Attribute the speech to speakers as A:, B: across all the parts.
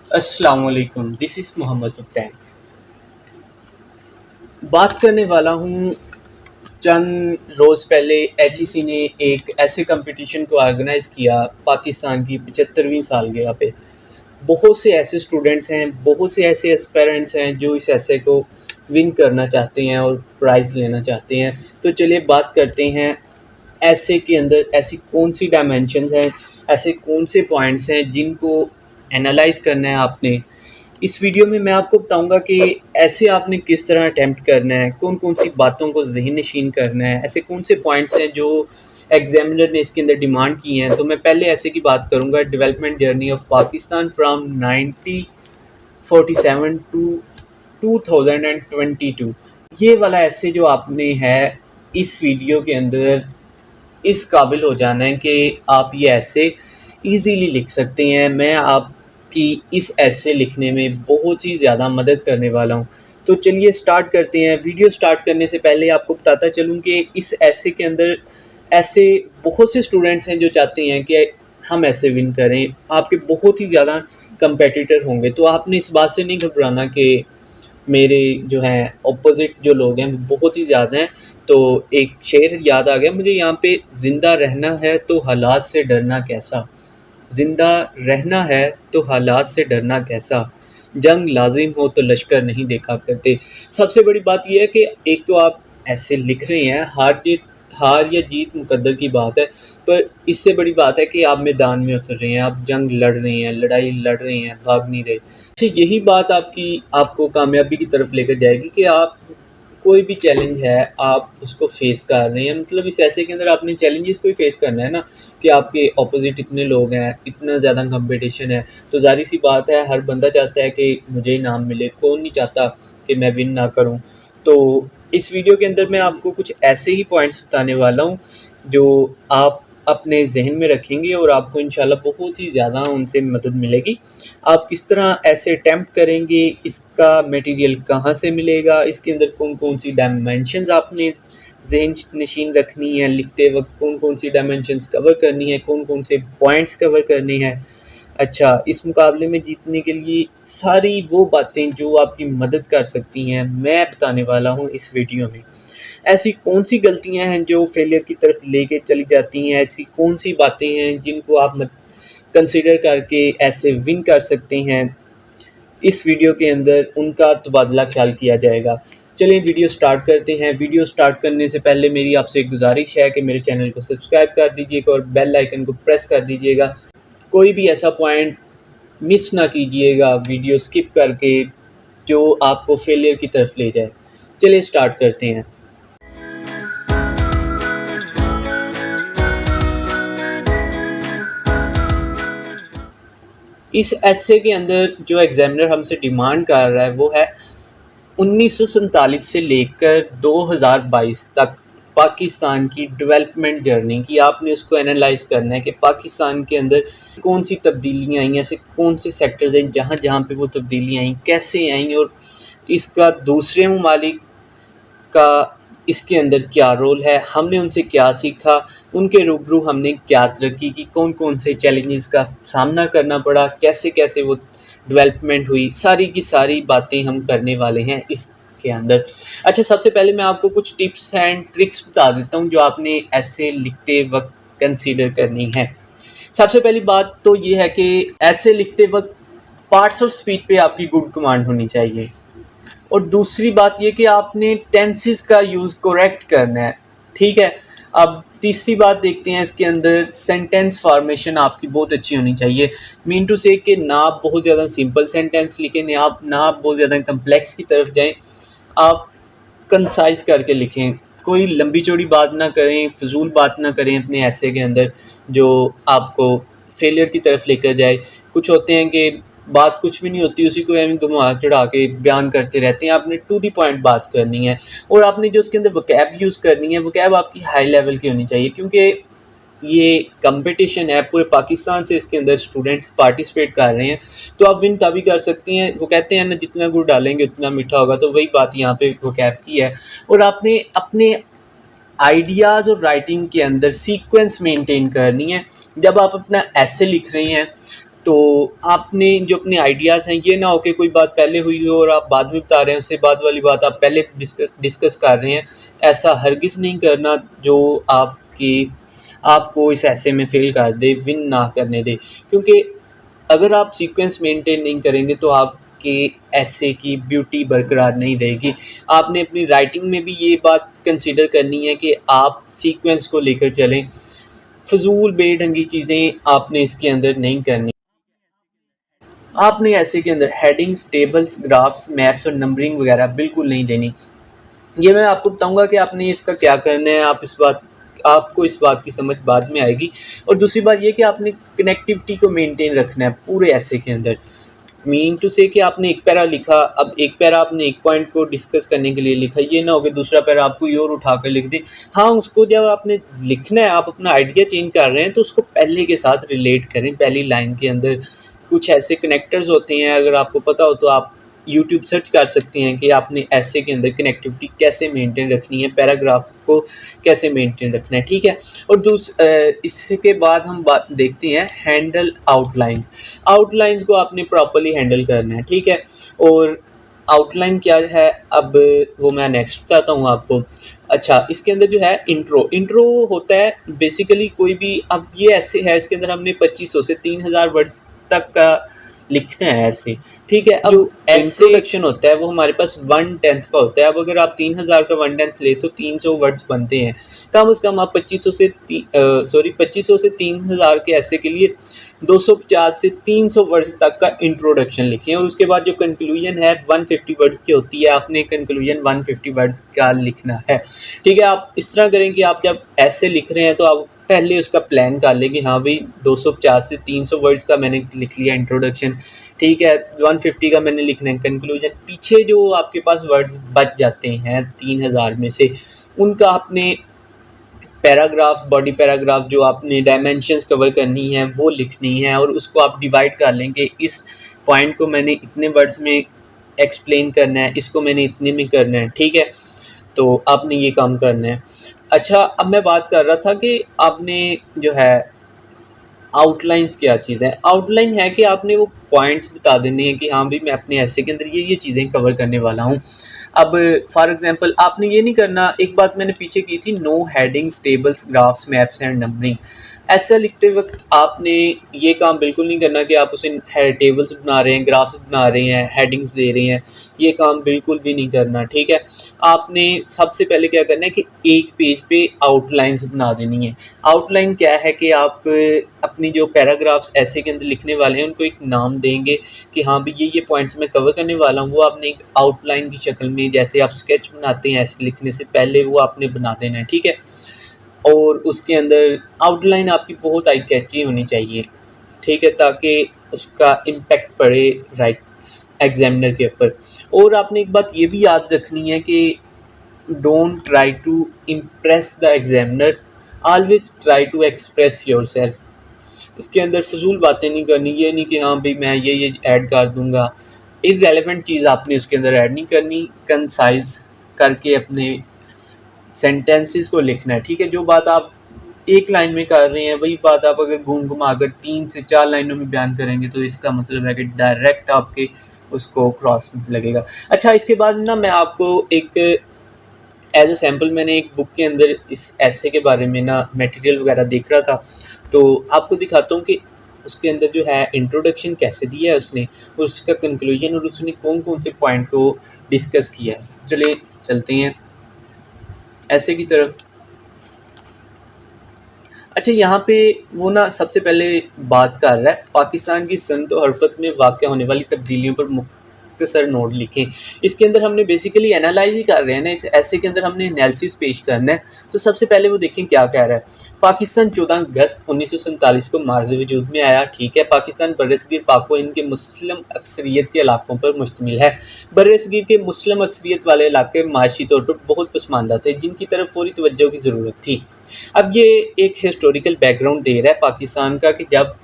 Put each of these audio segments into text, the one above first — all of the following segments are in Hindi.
A: अस्सलाम वालेकुम, दिस इज़ मोहम्मद सुल्तान। बात करने वाला हूँ। चंद रोज़ पहले एचईसी ने एक ऐसे कंपटीशन को ऑर्गेनाइज़ किया पाकिस्तान की 75वीं सालगिरह पे। बहुत से ऐसे स्टूडेंट्स हैं, बहुत से ऐसे एस्पिरेंट्स हैं जो इस ऐसे को विन करना चाहते हैं और प्राइज़ लेना चाहते हैं। तो चलिए बात करते हैं ऐसे के अंदर ऐसी कौन सी डायमेंशंस हैं, ऐसे कौन से पॉइंट्स हैं जिनको एनालाइज़ करना है आपने। इस वीडियो में मैं आपको बताऊंगा कि ऐसे आपने किस तरह अटेम्प्ट करना है, कौन-कौन सी बातों को ज़हन-नशीन करना है, ऐसे कौन से पॉइंट्स हैं जो एग्जामिनर ने इसके अंदर डिमांड की हैं। तो मैं पहले ऐसे की बात करूंगा, development journey of Pakistan from 1947 to 2022। ये वाला ऐसे जो आपने है इस वीडियो के अंदर इस काबिल हो जाना है कि आप ये ऐसे ईज़िली लिख सकते हैं। मैं आपकी इस ऐसे लिखने में बहुत ही ज़्यादा मदद करने वाला हूँ। तो चलिए स्टार्ट करते हैं। वीडियो स्टार्ट करने से पहले आपको बताता चलूँ कि इस ऐसे के अंदर ऐसे बहुत से स्टूडेंट्स हैं जो चाहते हैं कि हम ऐसे विन करें। आपके बहुत ही ज़्यादा कंपेटिटर होंगे, तो आपने इस बात से नहीं घबराना कि मेरे जो हैं अपोज़िट जो लोग हैं वो बहुत ही ज़्यादा हैं। तो एक शेर याद आ गया मुझे यहाँ पे, ज़िंदा रहना है तो हालात से डरना कैसा, ज़िंदा रहना है तो हालात से डरना कैसा, जंग लाज़िम हो तो लश्कर नहीं देखा करते। सबसे बड़ी बात ये है कि एक तो आप ऐसे लिख रहे हैं, हार या जीत मुकद्दर की बात है, पर इससे बड़ी बात है कि आप मैदान में उतर रहे हैं, आप जंग लड़ रहे हैं, लड़ाई लड़ रहे हैं, भाग नहीं रहे। अच्छा, यही बात आपको कामयाबी की तरफ लेकर जाएगी कि आप कोई भी चैलेंज है आप उसको फेस कर रहे हैं। मतलब इस ऐसे के अंदर आपने चैलेंजेस को ही फेस करना है ना, कि आपके ऑपोजिट इतने लोग हैं, इतना ज़्यादा कंपटीशन है। तो ज़ाहिर सी बात है हर बंदा चाहता है कि मुझे इनाम मिले, कौन नहीं चाहता कि मैं विन ना करूं। तो इस वीडियो के अंदर मैं आपको कुछ ऐसे ही पॉइंट्स बताने वाला हूं जो आप अपने जहन में रखेंगे और आपको इंशाल्लाह बहुत ही ज़्यादा उनसे मदद मिलेगी। आप किस तरह ऐसे अटेम्प्ट करेंगे, इसका मटेरियल कहाँ से मिलेगा, इसके अंदर कौन-कौन सी डायमेंशंस आपने ज़हन नशीन रखनी है, लिखते वक़्त कौन-कौन सी डायमेंशंस कवर करनी है, कौन-कौन से पॉइंट्स कवर करने हैं। अच्छा, इस मुकाबले में जीतने के लिए सारी वो बातें जो आपकी मदद कर सकती हैं, मैं बताने वाला हूँ इस वीडियो में। ऐसी कौन-सी गलतियाँ हैं जो फेलियर की तरफ लेके चली जाती हैं, ऐसी कौन-सी बातें हैं जिनको आप कंसिडर करके ऐसे विन कर सकते हैं, इस वीडियो के अंदर उनका तबादला ख्याल किया जाएगा। चलिए वीडियो स्टार्ट करते हैं। वीडियो स्टार्ट करने से पहले मेरी आपसे एक गुजारिश है कि मेरे चैनल को सब्सक्राइब कर दीजिएगा और बेल आइकन को प्रेस कर दीजिएगा। कोई भी ऐसा पॉइंट मिस ना कीजिएगा वीडियो स्किप करके जो आपको फेलियर की तरफ ले जाए। चलिए स्टार्ट करते हैं। इस एसे के अंदर जो एग्जामिनर हमसे डिमांड कर रहा है वो है 1947 से लेकर 2022 तक पाकिस्तान की डेवलपमेंट जर्नी की। आपने उसको एनालाइज करना है कि पाकिस्तान के अंदर कौन सी तब्दीलियाँ आई, ऐसे कौन से सेक्टर्स हैं जहाँ जहाँ पे वो तब्दीलियाँ आई, कैसे आई, और इसका दूसरे ममालिक का इसके अंदर क्या रोल है, हमने उनसे क्या सीखा, उनके रूबरू हमने क्या तरक्की की, कौन कौन से चैलेंजेस का सामना करना पड़ा, कैसे कैसे वो डेवलपमेंट हुई, सारी की सारी बातें हम करने वाले हैं इसके अंदर। अच्छा, सबसे पहले मैं आपको कुछ टिप्स एंड ट्रिक्स बता देता हूँ जो आपने ऐसे लिखते वक्त कंसीडर करनी है। सबसे पहली बात तो ये है कि ऐसे लिखते वक्त पार्ट्स ऑफ स्पीच पे आपकी गुड कमांड होनी चाहिए, और दूसरी बात ये कि आपने टेंसेस का यूज़ करेक्ट करना है। ठीक है। अब तीसरी बात देखते हैं, इसके अंदर सेंटेंस फॉर्मेशन आपकी बहुत अच्छी होनी चाहिए। मीन टू से कि ना आप बहुत ज़्यादा सिंपल सेंटेंस लिखें, ना आप बहुत ज़्यादा कम्प्लेक्स की तरफ जाएं। आप कंसाइज करके लिखें, कोई लंबी चौड़ी बात ना करें, फजूल बात ना करें अपने ऐसे के अंदर जो आपको फेलियर की तरफ लेकर जाए। कुछ होते हैं कि बात कुछ भी नहीं होती, उसी को एवं घुमा चढ़ा के बयान करते रहते हैं। आपने टू दी पॉइंट बात करनी है, और आपने जो उसके अंदर वकैब यूज़ करनी है, वकैब आपकी हाई लेवल की होनी चाहिए, क्योंकि ये कंपटीशन है पूरे पाकिस्तान से, इसके अंदर स्टूडेंट्स पार्टिसिपेट कर रहे हैं। तो आप विन तभी कर सकते हैं, वो कहते हैं ना, जितना गुड़ डालेंगे उतना मीठा होगा। तो वही बात यहाँ पे वोकैब की है। और आपने अपने आइडियाज़ और राइटिंग के अंदर सीक्वेंस मेंटेन करनी है। जब आप अपना ऐसे लिख रहे हैं तो आपने जो अपने आइडियाज़ हैं, ये ना हो कि कोई बात पहले हुई हो और आप बाद में बता रहे हैं, उससे बाद वाली बात आप पहले डिस्कस कर रहे हैं। ऐसा हरगिज़ नहीं करना जो आपको इस ऐसे में फ़ेल कर दे, विन ना करने दे। क्योंकि अगर आप सीक्वेंस मेंटेन नहीं करेंगे तो आपके ऐसे की ब्यूटी बरकरार नहीं रहेगी। आपने अपनी राइटिंग में भी ये बात कंसीडर करनी है कि आप सीक्वेंस को लेकर चलें। फ़िज़ूल बेढंगी चीज़ें आपने इसके अंदर नहीं करनी। आपने ऐसे के अंदर हेडिंग्स, टेबल्स, ग्राफ्स, मैप्स और नंबरिंग वगैरह बिल्कुल नहीं देनी। ये मैं आपको बताऊंगा कि आपने इसका क्या करना है। आपको इस बात की समझ बाद में आएगी। और दूसरी बात ये कि आपने कनेक्टिविटी को मेंटेन रखना है पूरे ऐसे के अंदर। मीन टू से कि आपने एक पैरा लिखा, अब एक पैरा आपने एक पॉइंट को डिस्कस करने के लिए लिखा, ये ना हो कि दूसरा पैरा आप कोई और उठा कर लिख दे। हाँ, उसको जब आपने लिखना है, आप अपना आइडिया चेंज कर रहे हैं तो उसको पहले के साथ रिलेट करें। पहली लाइन के अंदर कुछ ऐसे कनेक्टर्स होते हैं, अगर आपको पता हो तो आप यूट्यूब सर्च कर सकते हैं कि आपने ऐसे के अंदर कनेक्टिविटी कैसे मेंटेन रखनी है, पैराग्राफ को कैसे मेंटेन रखना है, ठीक है। और इसके बाद हम बात देखते हैं हैंडल आउटलाइंस। आउटलाइंस को आपने प्रॉपर्ली हैंडल करना है, ठीक है। और आउटलाइन क्या है, अब वो मैं नेक्स्ट बताता हूँ आपको। अच्छा, इसके अंदर जो है इंट्रो होता है बेसिकली कोई भी, अब ये ऐसे है, इसके अंदर हमने 2500 से 3000 वर्ड्स तक का लिखना है ऐसे, ठीक है। अब जो इंट्रोडक्शन होता है वो हमारे पास 1/10 का होता है। अब अगर आप 3000 का 1/10 ले तो 300 वर्ड्स बनते हैं। कम से कम आप 2500 से 3000 के ऐसे के लिए 250 से 300 वर्ड्स तक का इंट्रोडक्शन लिखें। और उसके बाद जो कंक्लूजन है 150 वर्ड्स की होती है, आपने कंक्लूजन 150 वर्ड्स का लिखना है, ठीक है। आप इस तरह करें कि आप जब ऐसे लिख रहे हैं तो आप पहले उसका प्लान कर लें कि हाँ भाई 250 से 300 वर्ड्स का मैंने लिख लिया इंट्रोडक्शन, ठीक है। 150 का मैंने लिखना है कंक्लूजन। पीछे जो आपके पास वर्ड्स बच जाते हैं 3000 में से, उनका आपने पैराग्राफ, बॉडी पैराग्राफ, जो आपने डायमेंशंस कवर करनी है वो लिखनी है। और उसको आप डिवाइड कर लें कि इस पॉइंट को मैंने इतने वर्ड्स में एक्सप्लेन करना है, इसको मैंने इतने में करना है, ठीक है। तो आपने ये काम करना है। अच्छा, अब मैं बात कर रहा था कि आपने जो है आउटलाइंस क्या चीज़ है। आउटलाइन है कि आपने वो पॉइंट्स बता देने हैं कि हाँ भाई मैं अपने ऐसे के अंदर ये चीज़ें कवर करने वाला हूँ। अब फॉर एग्जांपल आपने ये नहीं करना, एक बात मैंने पीछे की थी, no headings, tables, graphs, maps and numbering. ऐसा लिखते वक्त आपने ये काम बिल्कुल नहीं करना कि आप उसे टेबल्स बना रहे हैं, ग्राफ्स बना रहे हैं, हेडिंग्स दे रहे हैं, ये काम बिल्कुल भी नहीं करना, ठीक है। आपने सबसे पहले क्या करना है कि एक पेज पे आउटलाइंस बना देनी है। आउटलाइन क्या है कि आप अपनी जो पैराग्राफ्स ऐसे के अंदर लिखने वाले हैं उनको एक नाम देंगे कि हाँ भाई ये पॉइंट्स मैं कवर करने वाला हूँ। वो आपने एक आउटलाइन की शक्ल में, जैसे आप स्केच बनाते हैं ऐसे लिखने से पहले, वो आपने बना देना है, ठीक है। और उसके अंदर आउटलाइन आपकी बहुत आई कैची होनी चाहिए, ठीक है, ताकि उसका इम्पैक्ट पड़े राइट एग्जामिनर के ऊपर। और आपने एक बात ये भी याद रखनी है कि don't try to impress the examiner, always try to express yourself. इसके अंदर फजूल बातें नहीं करनी, ये नहीं कि हाँ भाई मैं ये ऐड कर दूंगा, इररेलेवेंट चीज़ आपने उसके अंदर ऐड नहीं करनी। कंसाइज करके अपने सेंटेंसेस को लिखना है, ठीक है। जो बात आप एक लाइन में कर रहे हैं वही बात आप अगर घूम घुमा कर 3 से 4 लाइनों में बयान करेंगे तो इसका मतलब है कि डायरेक्ट आपके उसको क्रॉस लगेगा। अच्छा, इसके बाद ना मैं आपको एक एज ए सैम्पल, मैंने एक बुक के अंदर इस ऐसे के बारे में ना मटेरियल वगैरह देख रहा था, तो आपको दिखाता हूँ कि उसके अंदर जो है इंट्रोडक्शन कैसे दिया है उसने, और उसका कंक्लूजन, और उसने कौन कौन से पॉइंट को डिस्कस किया है। चलिए चलते हैं ऐसे की तरफ। अच्छा, यहाँ पे वो ना सबसे पहले बात कर रहा है पाकिस्तान की सनत और हरफत में वाक़या होने वाली तब्दीलियों पर मुख्तसर नोट लिखें। इसके अंदर हमने बेसिकली एनालाइज ही कर रहे हैं ना, इस ऐसे के अंदर हमने एनालिसिस पेश करना है। तो सबसे पहले वो देखें क्या कह रहा है। पाकिस्तान 14 अगस्त 1947 को मार्ज़ वजूद में आया, ठीक है। पाकिस्तान बर्रसगीर पाक व इनके मुस्लिम अक्सरियत के इलाकों पर मुश्तमिल है। बर्रसगीर के मुस्लिम अक्सरियत वाले इलाके माशी तौर पर बहुत पसमानदा थे, जिनकी तरफ फौरी तवज्जो की ज़रूरत थी। अब ये एक हिस्टोरिकल बैकग्राउंड दे रहा है पाकिस्तान का कि जब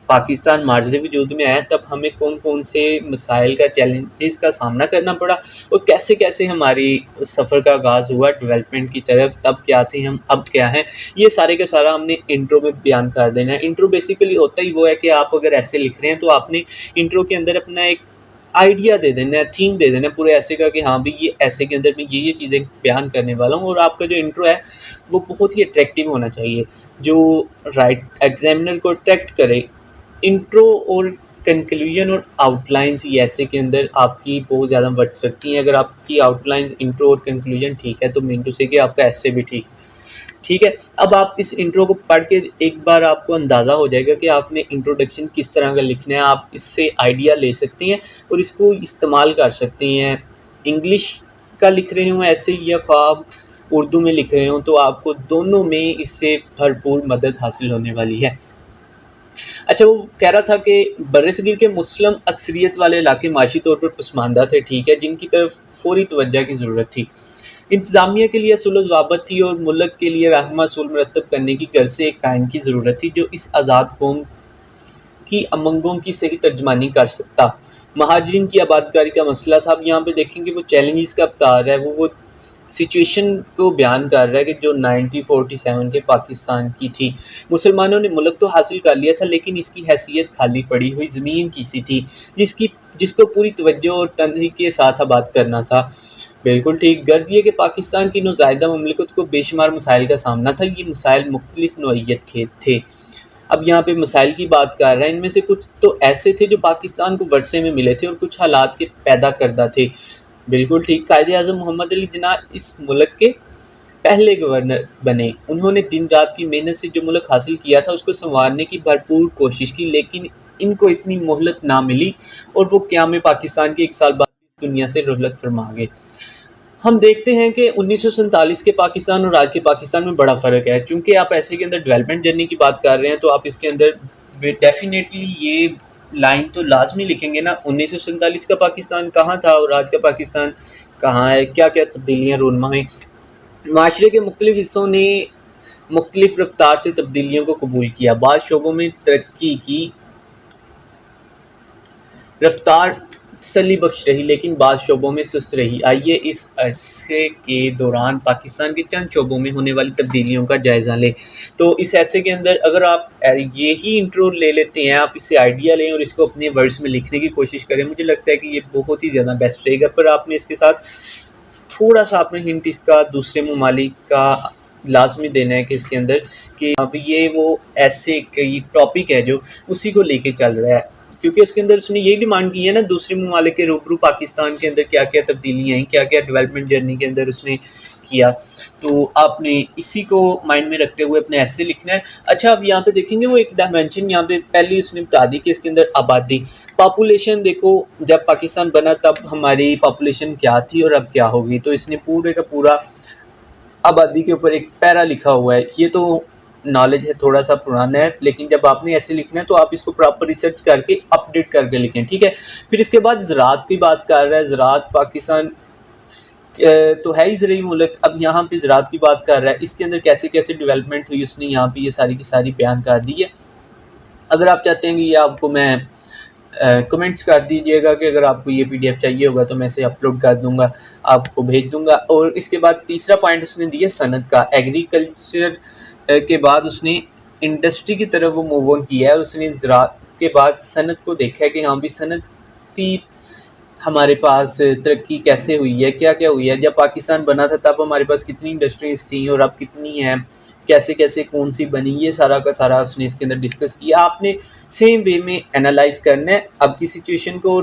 A: पाकिस्तान मार्ज़ वजूद में आया तब हमें कौन कौन से मसाइल का चैलेंजेस का सामना करना पड़ा और कैसे कैसे हमारी सफ़र का आगाज़ हुआ डेवलपमेंट की तरफ, तब क्या थे हम अब क्या हैं, ये सारे का सारा हमने इंट्रो में बयान कर देना है। इंट्रो बेसिकली होता ही वो है कि आप अगर ऐसे लिख रहे हैं तो आपने इंट्रो के अंदर अपना एक आइडिया दे देना है, थीम दे देना है पूरे ऐसे का कि हाँ भाई ये ऐसे के अंदर मैं ये चीज़ें बयान करने वाला हूँ और आपका जो इंट्रो है वो बहुत ही अट्रैक्टिव होना चाहिए, जो राइट एग्जामिनर को अट्रैक्ट करे। इंट्रो और कंक्लूजन और आउटलाइंस ही ऐसे के अंदर आपकी बहुत ज़्यादा बढ़ सकती हैं। अगर आपकी आउटलाइंस, इंट्रो और कंक्लूजन ठीक है तो मीन टू से कि आपका ऐसे भी ठीक है। अब आप इस इंट्रो को पढ़ के एक बार आपको अंदाज़ा हो जाएगा कि आपने इंट्रोडक्शन किस तरह का लिखना है। आप इससे आइडिया ले सकते हैं और इसको इस्तेमाल कर सकते हैं। इंग्लिश का लिख रहे हों ऐसे या ख्वाब उर्दू में लिख रहे हों तो आपको दोनों में इससे भरपूर मदद हासिल होने वाली है। अच्छा, वो कह रहा था कि बर्रसगीर के मुस्लिम अक्सरियत वाले इलाके माशी तौर पर पसमानदा थे, ठीक है, जिनकी तरफ फौरी तवज्जो की ज़रूरत थी। इंतज़ामिया के लिए सुलह ज़वाबत थी और मुल्क के लिए रहनुमा असूल मुरतब करने की गर्ज से एक कायम की ज़रूरत थी जो इस आज़ाद कौम की अमंगों की सही तर्जमानी कर सकता। महाजरीन की आबादकारी का मसला था। अब यहाँ पे देखेंगे वो चैलेंजेस का बता रहा है, वो सिचुएशन को बयान कर रहा है कि जो 1947 के पाकिस्तान की थी। मुसलमानों ने मुल्क तो हासिल कर लिया था लेकिन इसकी हैसियत खाली पड़ी हुई ज़मीन की सी थी जिसको पूरी तवज्जो और तंदही के साथ आबाद करना था। बिल्कुल ठीक। गर्ज ये कि पाकिस्तान की नुज़ायदा ममलिकत को बेशुमार मसाइल का सामना था। ये मसाइल मुख्तलिफ नौइयत के थे। अब यहाँ पे मसाइल की बात कर रहे हैं, इनमें से कुछ तो ऐसे थे जो पाकिस्तान को वर्षे में मिले थे और कुछ हालात के पैदा करदा थे। बिल्कुल ठीक। कायदे-ए-आज़म मोहम्मद अली जिन्ना इस मुल्क के पहले गवर्नर बने। उन्होंने दिन रात की मेहनत से जो मुल्क हासिल किया था उसको संवारने की भरपूर कोशिश की, लेकिन इनको इतनी मोहलत ना मिली और वो क़याम पाकिस्तान के 1 साल बाद दुनिया से रुहलत फरमा गए। हम देखते हैं कि 1947 के पाकिस्तान और आज के पाकिस्तान में बड़ा फ़र्क है। चूँकि आप ऐसे के अंदर डेवलपमेंट जर्नी की बात कर रहे हैं तो आप इसके अंदर डेफ़िनेटली ये लाइन तो लाज़मी लिखेंगे ना, 1947 का पाकिस्तान कहाँ था और आज का पाकिस्तान कहाँ है, क्या-क्या तब्दीलियाँ रूनमा हुईं। माशरे के मुख्तलिफ़ हिस्सों ने मुख्तलिफ़ रफ़्तार से तब्दीलियों को कबूल किया। बाज़ शोबों में तरक्की की रफ़्तार तसल्ली बख्श रही लेकिन बाज़ शोबों में सुस्त रही। आइए इस अरसे के दौरान पाकिस्तान के चंद शोबों में होने वाली तब्दीलियों का जायज़ा लें। तो इस ऐसे के अंदर अगर आप यही इंट्रो ले लेते हैं, आप इससे आइडिया लें और इसको अपने वर्ड्स में लिखने की कोशिश करें, मुझे लगता है कि ये बहुत ही ज़्यादा बेस्ट रहेगा। पर आपने इसके साथ थोड़ा-सा आपने हिंट इसका दूसरे ममालिक का लाज़मी देना है कि इसके अंदर कि अब ये वो ऐसे कई टॉपिक है जो उसी को लेके चल रहा है। क्योंकि उसके अंदर उसने यही डिमांड की है ना, दूसरे ममालिक के रूबरू पाकिस्तान के अंदर क्या-क्या तब्दीलियाँ आई, क्या-क्या डेवलपमेंट जर्नी के अंदर उसने किया। तो आपने इसी को माइंड में रखते हुए अपने ऐसे लिखना है। अच्छा, अब यहाँ पे देखेंगे वो एक डायमेंशन यहाँ पे पहले उसने बता दी कि इसके अंदर आबादी, पॉपुलेशन देखो जब पाकिस्तान बना तब हमारी पॉपुलेशन क्या थी और अब क्या होगी। तो इसने पूरे का पूरा आबादी के ऊपर एक पैरा लिखा हुआ है। ये तो नॉलेज है, थोड़ा सा पुराना है, लेकिन जब आपने ऐसे लिखना है तो आप इसको प्रॉपर रिसर्च करके अपडेट करके लिखें, ठीक है। फिर इसके बाद ज़राअत की बात कर रहा है। ज़राअत पाकिस्तान तो है ही ज़रूरी मुल्क। अब यहाँ पे ज़राअत की बात कर रहा है, इसके अंदर कैसे कैसे डेवलपमेंट हुई उसने यहाँ पे ये सारी की सारी बयान कर दी है। अगर आप चाहते हैं कि ये आपको मैं कमेंट्स कर दीजिएगा कि अगर आपको ये PDF चाहिए होगा तो मैं इसे अपलोड कर दूँगा, आपको भेज दूँगा। और इसके बाद तीसरा पॉइंट उसने दिया सनत का। एग्रीकल्चर के बाद उसने इंडस्ट्री की तरफ वो मूव ऑन किया है। उसने ज़राअत के बाद सनत को देखा है कि हाँ भी सनती हमारे पास तरक्की कैसे हुई है, क्या-क्या हुई है। जब पाकिस्तान बना था तब हमारे पास कितनी इंडस्ट्रीज़ थी और अब कितनी हैं, कैसे-कैसे कौन-सी बनी, ये सारा का सारा उसने इसके अंदर डिस्कस किया। आपने सेम वे में एनालाइज़ करना है अब की सिचुएशन को,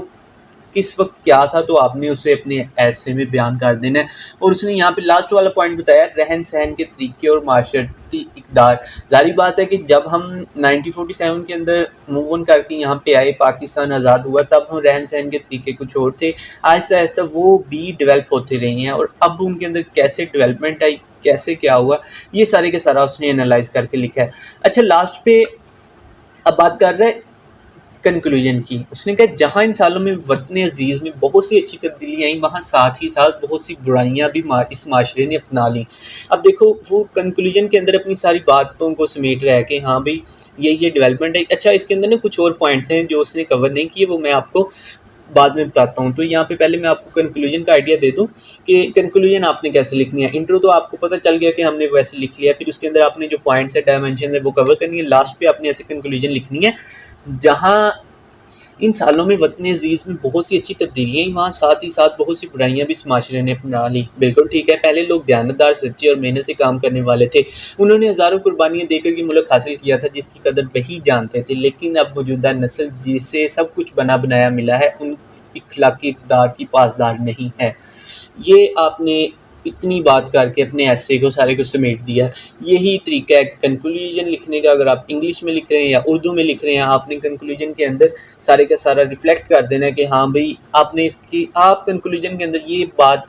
A: किस वक्त क्या था, तो आपने उसे अपने ऐसे में बयान कर देना है। और उसने यहाँ पे लास्ट वाला पॉइंट बताया रहन सहन के तरीके और माशरती इक़दार। ज़ाहिर बात है कि जब हम 1947 के अंदर मूव ऑन करके यहाँ पे आए, पाकिस्तान आज़ाद हुआ, तब हम रहन सहन के तरीके कुछ और थे। आहिस्ता आहिस्ता वो भी डेवलप होते रहे हैं और अब उनके अंदर कैसे डेवलपमेंट आई, कैसे क्या हुआ, ये सारे के सारा उसने एनालाइज करके लिखा है। अच्छा, लास्ट पे अब बात कर रहे हैं कंक्लूजन की। उसने कहा जहाँ इन सालों में वतन अजीज़ में बहुत सी अच्छी तब्दीलियाँ आई, वहाँ साथ ही साथ बहुत सी बुराइयाँ भी इस माशरे ने अपना ली। अब देखो वो कंक्लूजन के अंदर अपनी सारी बातों को समेट रहा है कि हाँ भाई ये डेवलपमेंट है। अच्छा, इसके अंदर ना कुछ और पॉइंट्स हैं जो उसने कवर नहीं किए, वो मैं आपको बाद में बताता हूँ। तो यहाँ पे पहले मैं आपको कंक्लूजन का आइडिया दे दूँ कि कंक्लूजन आपने कैसे लिखनी है। इंट्रो तो आपको पता चल गया कि हमने वैसे लिख लिया, फिर उसके अंदर आपने जो पॉइंट्स है, डायमेंशन है, वो कवर करनी है। लास्ट पे आपने ऐसे कंक्लूजन लिखनी है जहाँ इन सालों में वतन अजीज़ में बहुत सी अच्छी तब्दीलियाँ ही, वहाँ साथ ही साथ बहुत सी बुराइयाँ भी इस माशरे ने अपना ली। बिल्कुल ठीक है, पहले लोग दयानतदार, सच्चे और मेहनत से काम करने वाले थे। उन्होंने हज़ारों कुर्बानियाँ देकर ये मुल्क हासिल किया था जिसकी कदर वही जानते थे। लेकिन अब मौजूदा नस्ल जिसे सब कुछ बना बनाया मिला है, उन इखलाकी इक़्तिदार की पासदार नहीं है। ये आपने इतनी बात करके अपने ऐसे को सारे को समेट दिया। यही तरीका है कंक्लूजन लिखने का। अगर आप इंग्लिश में लिख रहे हैं या उर्दू में लिख रहे हैं, आपने कंक्लूजन के अंदर सारे का सारा रिफ्लेक्ट कर देना है कि हाँ भाई, आपने इसकी आप कंक्लूजन के अंदर ये बात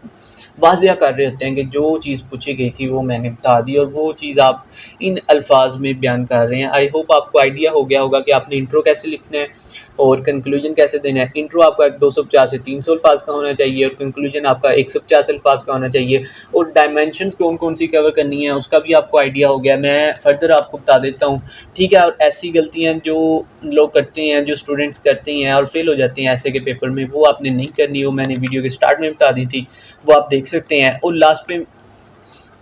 A: वाज़िया कर रहे होते हैं कि जो चीज़ पूछी गई थी वो मैंने बता दी, और वो चीज़ आप इन अल्फाज में बयान कर रहे हैं। आई होप आपको आइडिया हो गया होगा कि आपने इंट्रो कैसे लिखना है और कंक्लूजन कैसे देना है। इंट्रो आपका 250 से 300 अल्फाज का होना चाहिए और कंक्लूजन आपका 150 अल्फाज का होना चाहिए। और डायमेंशंस कौन कौन सी कवर करनी है उसका भी आपको आइडिया हो गया। मैं फर्दर आपको बता देता हूँ, ठीक है। और ऐसी गलतियाँ जो लोग करते हैं, जो स्टूडेंट्स करते हैं और फेल हो जाते हैं ऐसे के पेपर में, वो आपने नहीं करनी। वो मैंने वीडियो के स्टार्ट में बता दी थी, वो आप देख सकते हैं। और लास्ट पे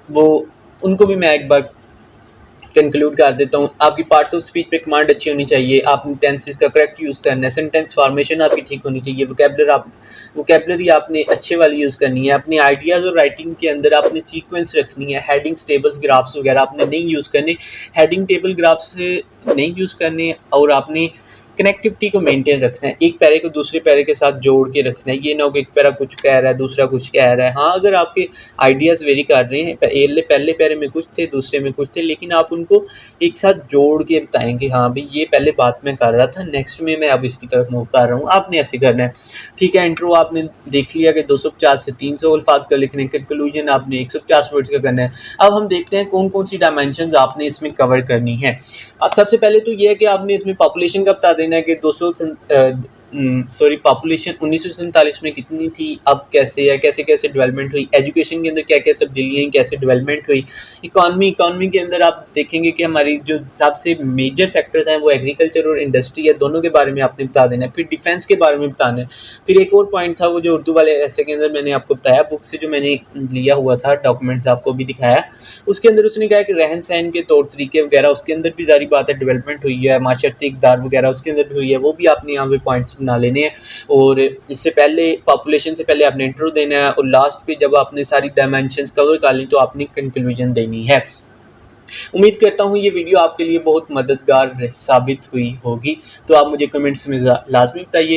A: वो उनको भी मैं एक बार कंक्लूड कर देता हूँ। आपकी पार्ट्स ऑफ स्पीच पे कमांड अच्छी होनी चाहिए, आपने टेंसेस का करेक्ट यूज़ करना है, सेंटेंस फॉर्मेशन आपकी ठीक होनी चाहिए, वोकैबुलरी आपने अच्छे वाली यूज़ करनी है। अपने आइडियाज़ और राइटिंग के अंदर आपने सीक्वेंस रखनी है। हेडिंग्स, टेबल्स, ग्राफ्स वगैरह आपने नहीं यूज़ करने। हेडिंग, टेबल, ग्राफ्स नहीं यूज़ करने। और आपने कनेक्टिविटी को मेंटेन रखना है, एक पैरे को दूसरे पैरे के साथ जोड़ के रखना है। ये ना हो कि एक पैरा कुछ कह रहा है, दूसरा कुछ कह रहा है। हाँ, अगर आपके आइडियाज़ वेरी कर रहे हैं, पहले पैरे में कुछ थे, दूसरे में कुछ थे, लेकिन आप उनको एक साथ जोड़ के बताएंगे हाँ भाई ये पहले बात मैं कर रहा था, नेक्स्ट में मैं अब इसकी तरफ मूव कर रहा हूँ। आपने ऐसे करना है, ठीक है। इंट्रो आपने देख लिया कि 250 से 300 अल्फाज का लिखने, कंक्लूजन आपने 150 वर्ड्स का करना है। अब हम देखते हैं कौन कौन सी डायमेंशंस आपने इसमें कवर करनी है। अब सबसे पहले तो ये है कि आपने इसमें पॉपुलेशन का बता देना है कि पॉपुलेशन 1947 में कितनी थी, अब कैसे है, कैसे कैसे डेवलपमेंट हुई। एजुकेशन के अंदर क्या क्या तब्दीलियाँ हुई, कैसे डेवलपमेंट हुई। इकॉनमी के अंदर आप देखेंगे कि हमारी जो सबसे मेजर सेक्टर्स हैं वो एग्रीकल्चर और इंडस्ट्री है, दोनों के बारे में आपने बता देना है। फिर डिफेंस के बारे में बताना है। फिर एक और पॉइंट था वो जो उर्दू वाले ऐसे के अंदर मैंने आपको बताया, बुक से जो मैंने लिया हुआ था, डॉक्यूमेंट्स आपको भी दिखाया, उसके अंदर उसने कहा कि रहन सहन के तौर तरीके वगैरह, उसके अंदर भी जारी बात है डेवलपमेंट हुई है। माशरती इक़्तिदार वगैरह उसके अंदर भी हुई है, वो भी आपने यहाँ पे पॉइंट्स बना लेने हैं। और इससे पहले पॉपुलेशन से पहले आपने इंट्रो देना है, और लास्ट पे जब आपने सारी डायमेंशंस कवर कर ली तो आपने कंक्लूजन देनी है। उम्मीद करता हूँ ये वीडियो आपके लिए बहुत मददगार साबित हुई होगी। तो आप मुझे कमेंट्स में लाजमी बताइए।